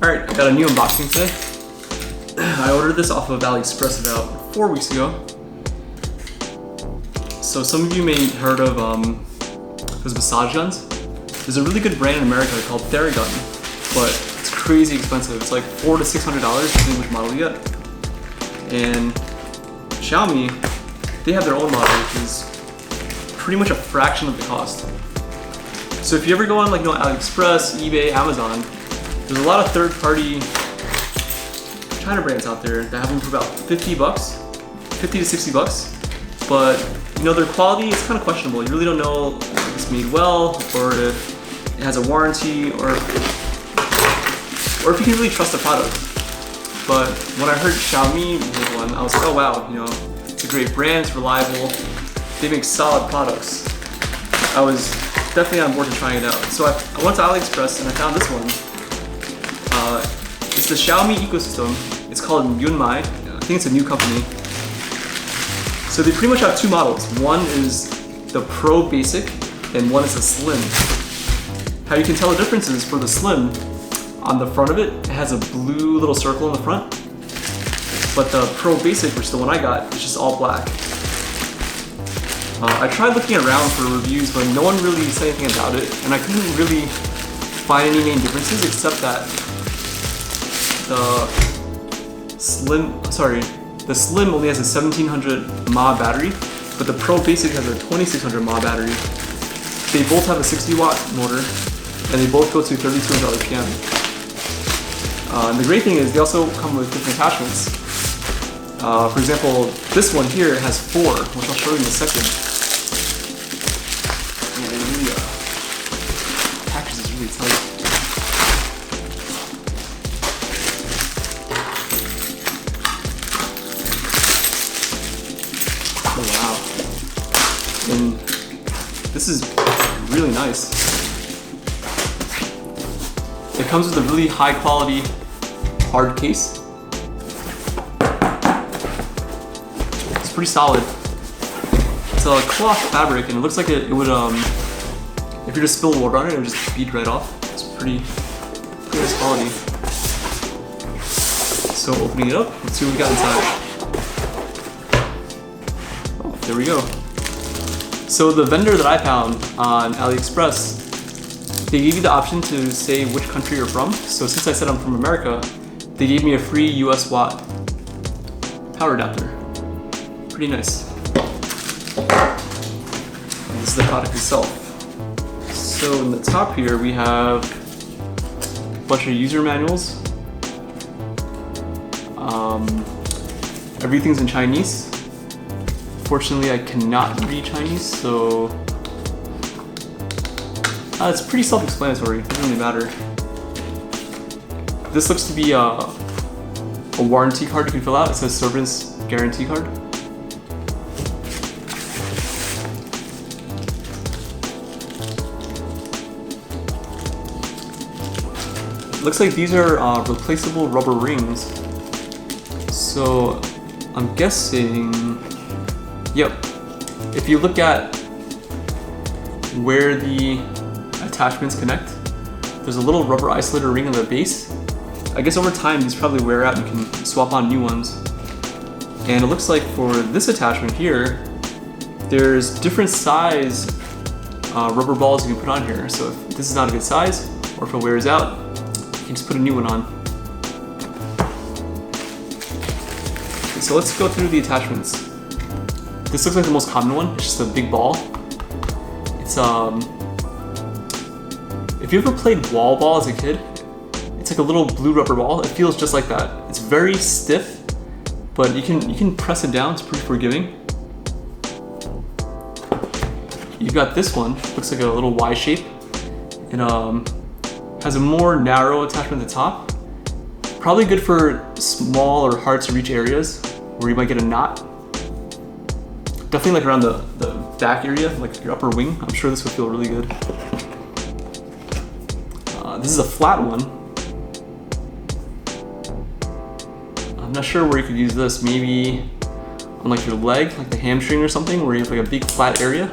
Alright, I got a new unboxing today. I ordered this off of AliExpress about 4 weeks ago. So some of you may have heard of those massage guns. There's a really good brand in America called Theragun, but it's crazy expensive. It's like $400 to $600 depending which model you get. And Xiaomi, they have their own model, which is pretty much a fraction of the cost. So if you ever go on AliExpress, eBay, Amazon, there's a lot of third-party China brands out there that have them for about 50 bucks, 50 to 60 bucks. But their quality is kind of questionable. You really don't know if it's made well, or if it has a warranty, or if you can really trust the product. But when I heard Xiaomi made one, I was like, oh wow, it's a great brand, it's reliable, they make solid products. I was definitely on board to trying it out. So I went to AliExpress and I found this one. It's the Xiaomi ecosystem. It's called Yunmai. I think it's a new company. So they pretty much have two models. One is the Pro Basic and one is the Slim. How you can tell the difference is for the Slim, on the front of it, it has a blue little circle in the front. But the Pro Basic, which is the one I got, is just all black. I tried looking around for reviews, but no one really said anything about it, and I couldn't really find any main differences except that the Slim only has a 1700 mAh battery, but the Pro Basic has a 2600 mAh battery. They both have a 60 watt motor, and they both go to 3200 RPM. And the great thing is they also come with different attachments. For example, this one here has 4, which I'll show you in a second. Yeah, it really, the package is really tight. Oh wow. And this is really nice. It comes with a really high quality hard case. It's pretty solid. It's a cloth fabric and it looks like it would, if you just spill water on it, it would just bead right off. It's pretty nice quality. So opening it up, let's see what we got inside. There we go. So the vendor that I found on AliExpress, they gave you the option to say which country you're from. So since I said I'm from America, they gave me a free US watt power adapter. Pretty nice. And this is the product itself. So in the top here we have a bunch of user manuals. Everything's in Chinese. Fortunately, I cannot read Chinese, so it's pretty self-explanatory. It doesn't really matter. This looks to be a warranty card you can fill out. It says Service Guarantee Card. It looks like these are replaceable rubber rings. So I'm guessing. Yep. If you look at where the attachments connect, there's a little rubber isolator ring on the base. I guess over time these probably wear out and you can swap on new ones. And it looks like for this attachment here, there's different size rubber balls you can put on here. So if this is not a good size, or if it wears out, you can just put a new one on. Okay, so let's go through the attachments. This looks like the most common one. It's just a big ball. It's if you ever played wall ball as a kid, it's like a little blue rubber ball. It feels just like that. It's very stiff, but you can press it down. It's pretty forgiving. You've got this one. Looks like a little Y shape. It has a more narrow attachment at the top. Probably good for small or hard to reach areas where you might get a knot. Definitely like around the back area, like your upper wing. I'm sure this would feel really good. This is a flat one. I'm not sure where you could use this. Maybe on like your leg, like the hamstring or something, where you have like a big flat area.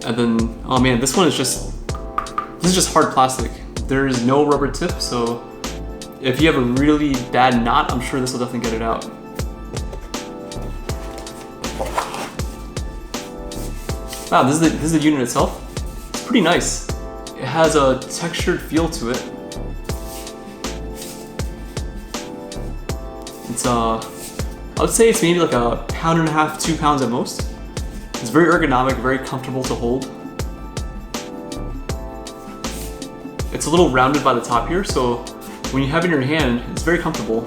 And then, oh man, this is just hard plastic. There's no rubber tip, so if you have a really bad knot, I'm sure this will definitely get it out. Wow, this is the unit itself. It's pretty nice. It has a textured feel to it. It's I would say it's maybe like a 1.5 pounds, 2 pounds at most. It's very ergonomic, very comfortable to hold. It's a little rounded by the top here, so when you have it in your hand, it's very comfortable.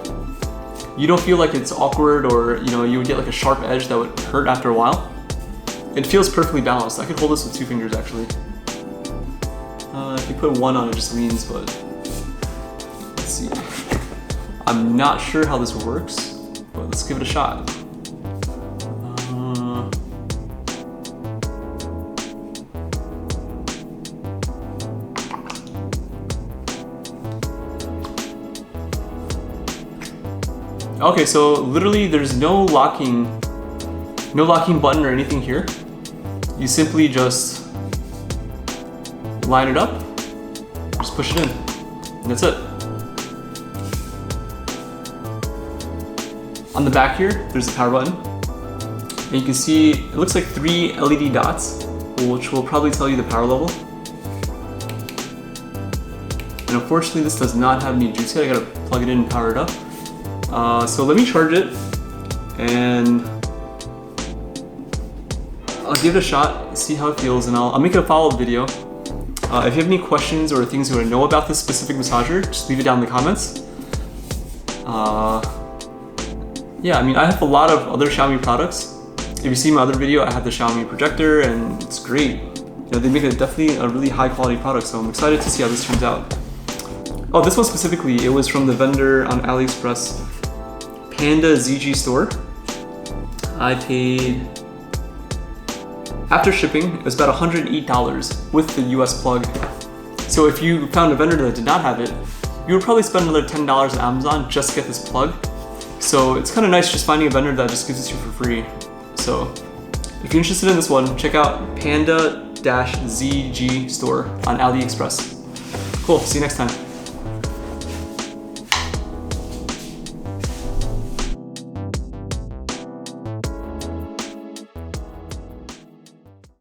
You don't feel like it's awkward or you would get like a sharp edge that would hurt after a while. It feels perfectly balanced. I could hold this with 2 fingers actually. If you put one on, it just leans, but let's see. I'm not sure how this works, but let's give it a shot. Okay, so literally there's no locking button or anything here. You simply just line it up, just push it in, and that's it. On the back here, there's the power button. And you can see, it looks like 3 LED dots, which will probably tell you the power level. And unfortunately, this does not have any juice yet. I gotta plug it in and power it up. So let me charge it, and I'll give it a shot, see how it feels, and I'll make it a follow-up video. If you have any questions or things you want to know about this specific massager, just leave it down in the comments. Yeah, I mean, I have a lot of other Xiaomi products. If you see my other video, I have the Xiaomi projector, and it's great. They make it definitely a really high-quality product, so I'm excited to see how this turns out. Oh, this one specifically, it was from the vendor on AliExpress, Panda ZG store. I paid, after shipping, it was about $108 with the US plug. So if you found a vendor that did not have it, you would probably spend another $10 on Amazon just to get this plug. So it's kind of nice just finding a vendor that just gives it to you for free. So if you're interested in this one, check out Panda-ZG store on AliExpress. Cool, see you next time.